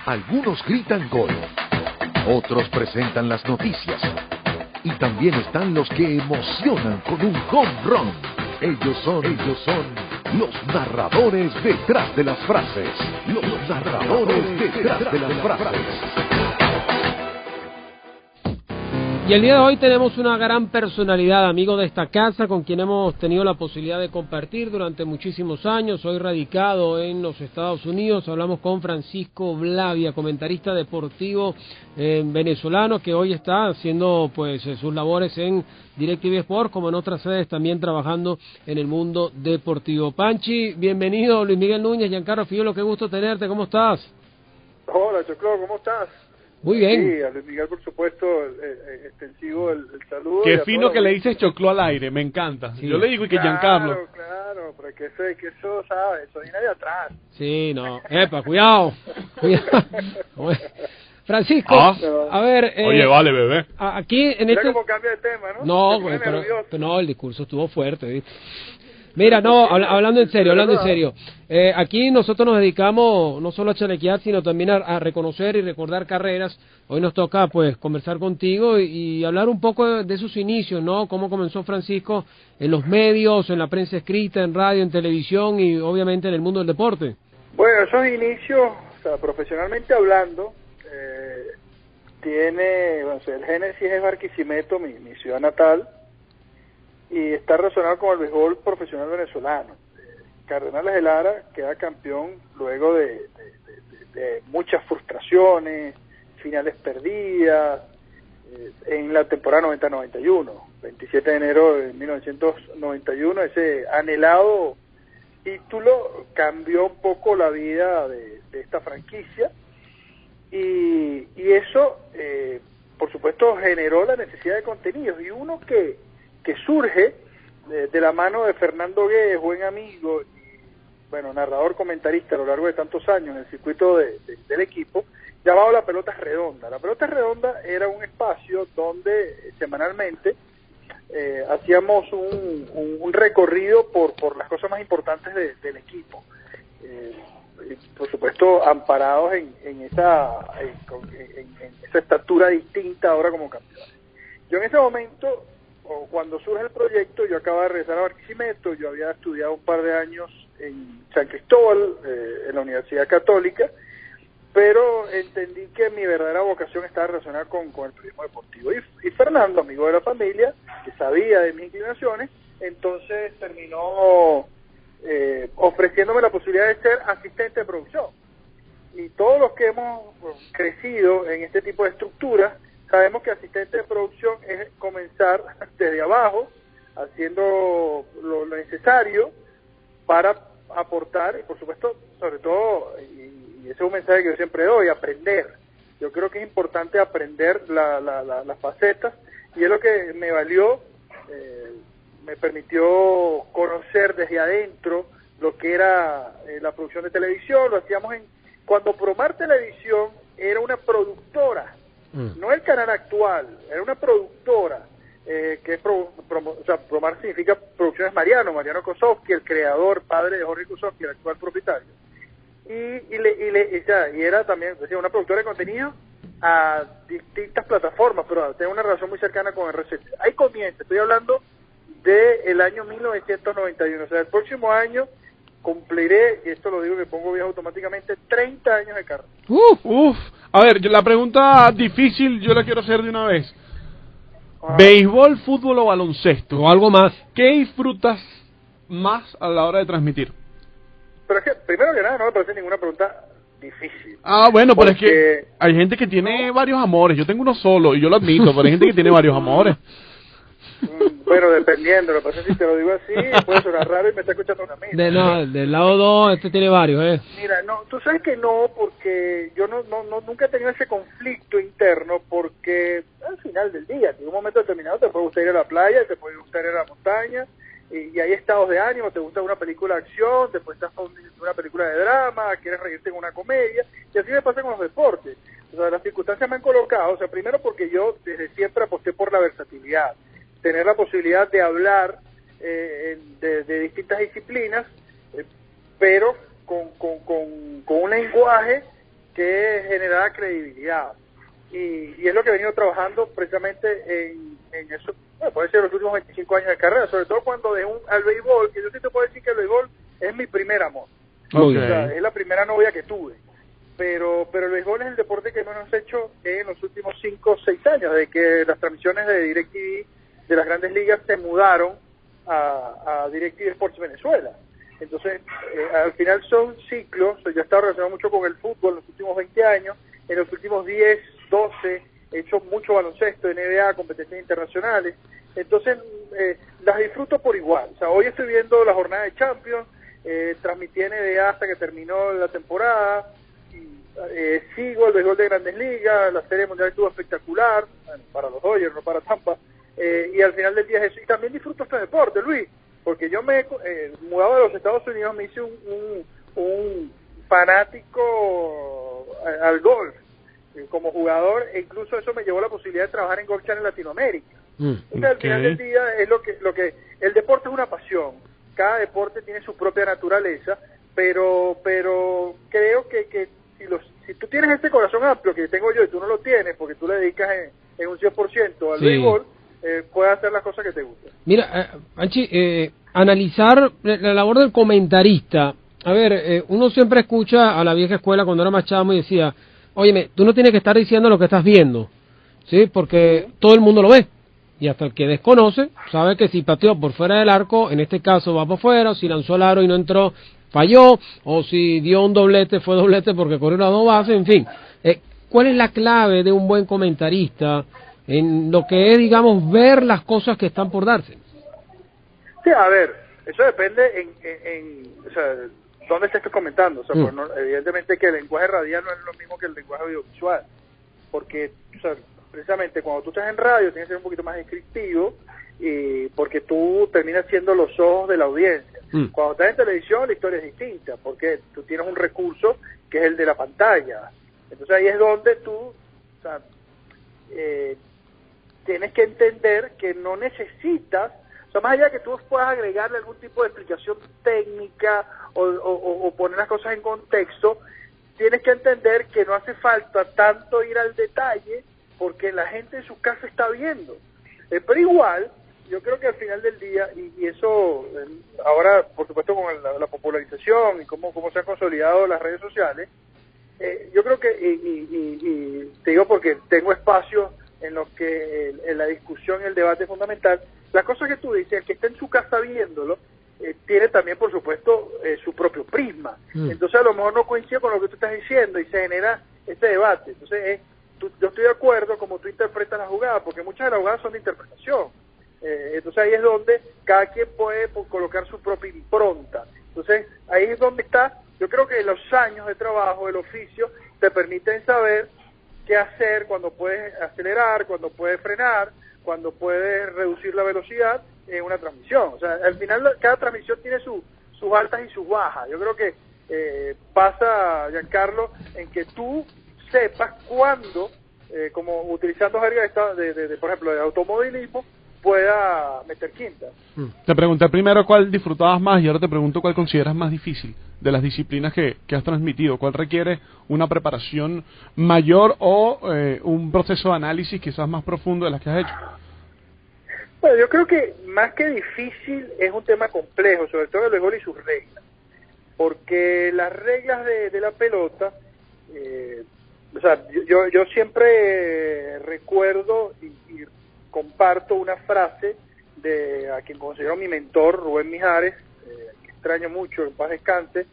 Algunos gritan gol, otros presentan las noticias y también están los que emocionan con un home run. Ellos son los narradores detrás de las frases. Los narradores detrás de las frases. Y el día de hoy tenemos una gran personalidad, amigo de esta casa, con quien hemos tenido la posibilidad de compartir durante muchísimos años. Hoy radicado en los Estados Unidos, hablamos con Francisco Blavia, comentarista deportivo venezolano, que hoy está haciendo pues sus labores en DirecTV Sport, como en otras sedes, también trabajando en el mundo deportivo. Panchi, bienvenido. Luis Miguel Núñez, Giancarlo Fiolo, qué gusto tenerte, ¿cómo estás? Hola, Choclo, ¿cómo estás? Muy bien. Sí, a Luis Miguel, por supuesto, extensivo el saludo. Qué fino que le dices Choclo al aire, me encanta. Sí. Yo le digo y que Giancarlo. Claro, pero que eso, ¿sabes? Eso viene de atrás. Sí, no. Epa, cuidado. Francisco, a ver... Oye, vale, bebé. Aquí en Mira cómo cambia de tema, ¿no? No, pero no, el discurso estuvo fuerte, ¿viste? Mira, no, hablando en serio, aquí nosotros nos dedicamos no solo a chalequear, sino también a reconocer y recordar carreras. Hoy nos toca, pues, conversar contigo y hablar un poco de sus inicios, ¿no? Cómo comenzó Francisco en los medios, en la prensa escrita, en radio, en televisión y obviamente en el mundo del deporte. Bueno, esos inicios, o sea, profesionalmente hablando, el génesis es Barquisimeto, mi ciudad natal, y está relacionado con el béisbol profesional venezolano. Cardenales de Lara queda campeón luego de muchas frustraciones, finales perdidas, en la temporada 90-91, 27 de enero de 1991, ese anhelado título cambió un poco la vida de esta franquicia, y eso, por supuesto, generó la necesidad de contenidos, y uno que surge de la mano de Fernando Guedes, buen amigo y, bueno, narrador comentarista a lo largo de tantos años en el circuito del equipo, llamado La Pelota Redonda. La Pelota Redonda era un espacio donde semanalmente hacíamos un recorrido por las cosas más importantes del equipo, por supuesto amparados en esa estatura distinta ahora como campeones. Yo en ese momento, o cuando surge el proyecto, yo acababa de regresar a Barquisimeto, yo había estudiado un par de años en San Cristóbal, en la Universidad Católica, pero entendí que mi verdadera vocación estaba relacionada con el periodismo deportivo. Y Fernando, amigo de la familia, que sabía de mis inclinaciones, entonces terminó ofreciéndome la posibilidad de ser asistente de producción. Y todos los que hemos crecido en este tipo de estructuras, sabemos que asistente de producción es comenzar desde abajo, haciendo lo necesario para aportar, y por supuesto, sobre todo, y ese es un mensaje que yo siempre doy, aprender. Yo creo que es importante aprender las facetas, y es lo que me valió, me permitió conocer desde adentro lo que era la producción de televisión. Lo hacíamos cuando Promar Televisión era una productora, no el canal actual, era una productora, que es Promar significa Producciones Mariano Kosowski, el creador, padre de Jorge Kosowski, el actual propietario, y era también, decía, una productora de contenido a distintas plataformas, pero tenía una relación muy cercana con RCT. Ahí comienza, estoy hablando del año 1991, o sea, el próximo año cumpliré, y esto lo digo que pongo viejo automáticamente, 30 años de carrera. A ver, la pregunta difícil yo la quiero hacer de una vez. ¿Béisbol, fútbol o baloncesto? O algo más. ¿Qué disfrutas más a la hora de transmitir? Pero es que, primero que nada, no me parece ninguna pregunta difícil. Bueno, pero es que hay gente que tiene varios amores. Yo tengo uno solo, y yo lo admito, pero hay gente que tiene varios amores. Bueno, dependiendo, lo que pasa es que si te lo digo así, puede sonar raro y me está escuchando una amiga. Del lado 2, tiene varios, Mira, no, tú sabes que no, porque yo nunca he tenido ese conflicto interno, porque al final del día, en un momento determinado te puede gustar ir a la playa, te puede gustar ir a la montaña, y hay estados de ánimo, te gusta una película de acción, después estás con una película de drama, quieres reírte en una comedia, y así me pasa con los deportes. O sea, las circunstancias me han colocado, o sea, primero porque yo desde siempre aposté por la versatilidad, tener la posibilidad de hablar de distintas disciplinas, pero con un lenguaje que generara credibilidad. Y es lo que he venido trabajando precisamente en eso, puede ser los últimos 25 años de carrera, sobre todo cuando dejé al béisbol, que yo sí te puedo decir que el béisbol es mi primer amor. Okay. O sea, es la primera novia que tuve. Pero el béisbol es el deporte que menos he hecho en los últimos 5 o 6 años, de que las transmisiones de DirecTV de las grandes ligas se mudaron a DirecTV Sports Venezuela. Entonces, al final son ciclos. Yo he estado relacionado mucho con el fútbol en los últimos 20 años, en los últimos 10, 12, he hecho mucho baloncesto, NBA, competencias internacionales. Entonces, las disfruto por igual. O sea, hoy estoy viendo la jornada de Champions, transmití NBA hasta que terminó la temporada, sigo el béisbol de Grandes Ligas, la Serie Mundial estuvo espectacular, bueno, para los Dodgers, no para Tampa, y al final del día es eso. Y también disfruto este deporte, Luis, porque yo me mudado de los Estados Unidos, me hice un fanático al golf como jugador, e incluso eso me llevó a la posibilidad de trabajar en Golf Channel Latinoamérica. Entonces, al final del día es lo que el deporte es una pasión. Cada deporte tiene su propia naturaleza, pero creo que si tú tienes este corazón amplio que tengo yo y tú no lo tienes porque tú le dedicas en un 100% al béisbol, puedes hacer las cosas que te gustan. Mira, Anchi, analizar la labor del comentarista. A ver, uno siempre escucha a la vieja escuela cuando era más chamo y decía, óyeme, tú no tienes que estar diciendo lo que estás viendo, ¿sí? Porque todo el mundo lo ve. Y hasta el que desconoce sabe que si pateó por fuera del arco, en este caso va por fuera, o si lanzó el aro y no entró, falló, o si dio un doblete, fue doblete porque corrió las 2 bases, en fin. ¿Cuál es la clave de un buen comentarista en lo que es, digamos, ver las cosas que están por darse? Sí, a ver, eso depende o sea, dónde estés comentando. O sea, pues no, evidentemente que el lenguaje radial no es lo mismo que el lenguaje audiovisual, porque, o sea, precisamente cuando tú estás en radio tienes que ser un poquito más descriptivo, porque tú terminas siendo los ojos de la audiencia. Cuando estás en televisión la historia es distinta, porque tú tienes un recurso que es el de la pantalla. Entonces ahí es donde tú, o sea, tienes que entender que no necesitas, o sea, más allá de que tú puedas agregarle algún tipo de explicación técnica o poner las cosas en contexto, tienes que entender que no hace falta tanto ir al detalle porque la gente en su casa está viendo. Pero igual, yo creo que al final del día, y eso ahora, por supuesto, con la popularización y cómo se han consolidado las redes sociales, yo creo que, y te digo porque tengo espacios en los que en la discusión y el debate es fundamental, las cosas que tú dices, el que está en su casa viéndolo, tiene también, por supuesto, su propio prisma. Entonces, a lo mejor no coincide con lo que tú estás diciendo y se genera este debate. Entonces, yo estoy de acuerdo como tú interpretas la jugada, porque muchas de las jugadas son de interpretación. Entonces, ahí es donde cada quien puede colocar su propia impronta. Entonces, ahí es donde está. Yo creo que los años de trabajo, el oficio, te permiten saber qué hacer cuando puedes acelerar, cuando puedes frenar, cuando puedes reducir la velocidad en una transmisión. O sea, al final cada transmisión tiene sus altas y sus bajas. Yo creo que pasa, Giancarlo, en que tú sepas cuándo, como utilizando jerga por ejemplo, de automovilismo, pueda meter quinta. Te pregunté primero cuál disfrutabas más y ahora te pregunto cuál consideras más difícil de las disciplinas que has transmitido. ¿Cuál requiere una preparación mayor o un proceso de análisis quizás más profundo de las que has hecho? Bueno, yo creo que más que difícil es un tema complejo, sobre todo el béisbol y sus reglas. Porque las reglas de la pelota, o sea, yo siempre recuerdo y comparto una frase de a quien considero mi mentor, Rubén Mijares, que extraño mucho, en paz descanse,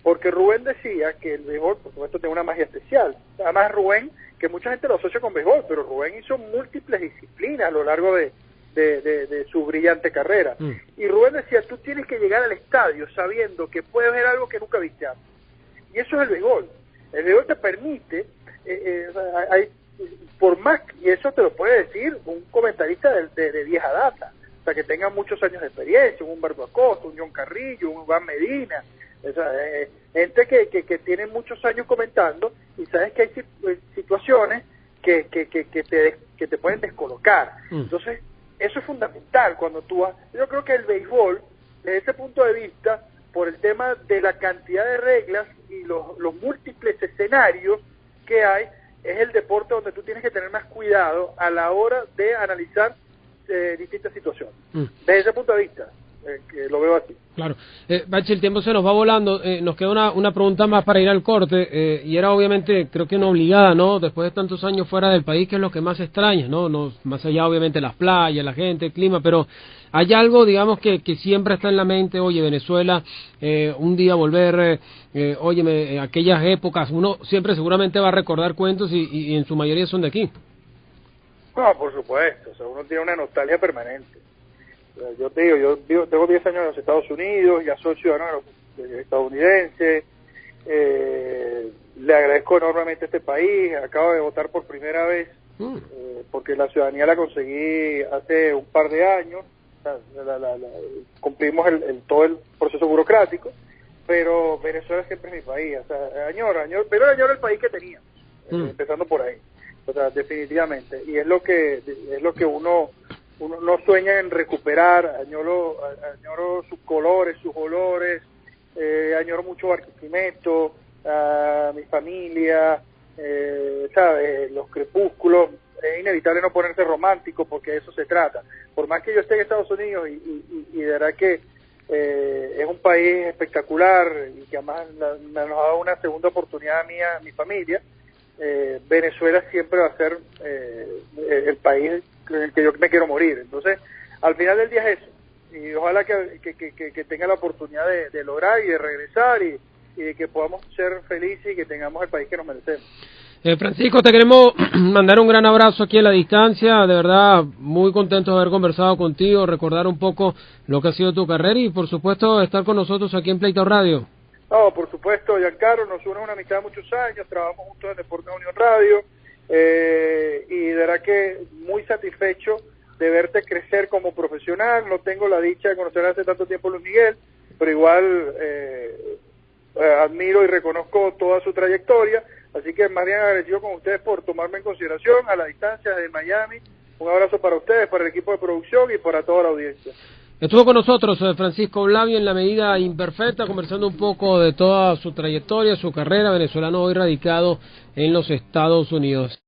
porque Rubén decía que el béisbol, por supuesto, tiene una magia especial. Además, Rubén, que mucha gente lo asocia con béisbol, pero Rubén hizo múltiples disciplinas a lo largo de su brillante carrera. Y Rubén decía, tú tienes que llegar al estadio sabiendo que puedes ver algo que nunca viste antes. Y eso es el béisbol. El béisbol te permite, por más, y eso te lo puede decir un comentarista de vieja data, o sea, que tenga muchos años de experiencia, un Humberto Acosta, un John Carrillo, un Iván Medina, o sea, gente que tiene muchos años comentando, y sabes que hay situaciones que te pueden descolocar. Entonces, eso es fundamental cuando tú vas. Yo creo que el béisbol, desde ese punto de vista, por el tema de la cantidad de reglas y los múltiples escenarios que hay, es el deporte donde tú tienes que tener más cuidado a la hora de analizar distintas situaciones. Desde ese punto de vista, que lo veo así. Claro. Bachi, el tiempo se nos va volando. Nos queda una pregunta más para ir al corte, y era obviamente, creo que una obligada, ¿no? Después de tantos años fuera del país, ¿qué es lo que más extraña, no? Más allá, obviamente, las playas, la gente, el clima, pero hay algo, digamos, que siempre está en la mente. Oye, Venezuela, un día volver, óyeme, aquellas épocas, uno siempre seguramente va a recordar cuentos y en su mayoría son de aquí. No, por supuesto, o sea, uno tiene una nostalgia permanente. O sea, yo te digo, tengo 10 años en los Estados Unidos, ya soy ciudadano estadounidense, le agradezco enormemente a este país, acabo de votar por primera vez, porque la ciudadanía la conseguí hace un par de años, o sea, cumplimos todo el proceso burocrático, pero Venezuela siempre es mi país, o sea, añoro el país que tenía, empezando por ahí. O sea, definitivamente, y es lo que uno no sueña en recuperar. Añoro sus colores, sus olores, añoro mucho Barquisimeto, a mi familia, ¿sabes? Los crepúsculos. Es inevitable no ponerse romántico porque de eso se trata. Por más que yo esté en Estados Unidos y de verdad que es un país espectacular y que además nos ha dado una segunda oportunidad a mí, a mi familia, Venezuela siempre va a ser el país en el que yo me quiero morir. Entonces, al final del día es eso, y ojalá que tenga la oportunidad de lograr y de regresar y de que podamos ser felices y que tengamos el país que nos merecemos. Francisco, te queremos mandar un gran abrazo aquí a la distancia, de verdad muy contentos de haber conversado contigo, recordar un poco lo que ha sido tu carrera y por supuesto estar con nosotros aquí en Pleito Radio. No, por supuesto, Giancarlo, nos une una amistad de muchos años, trabajamos juntos en Deportes Unión Radio, y de verdad que muy satisfecho de verte crecer como profesional. No tengo la dicha de conocer hace tanto tiempo a Luis Miguel, pero igual admiro y reconozco toda su trayectoria, así que más bien agradecido con ustedes por tomarme en consideración a la distancia de Miami. Un abrazo para ustedes, para el equipo de producción y para toda la audiencia. Estuvo con nosotros Francisco Blavio en la medida imperfecta, conversando un poco de toda su trayectoria, su carrera, venezolano hoy radicado en los Estados Unidos.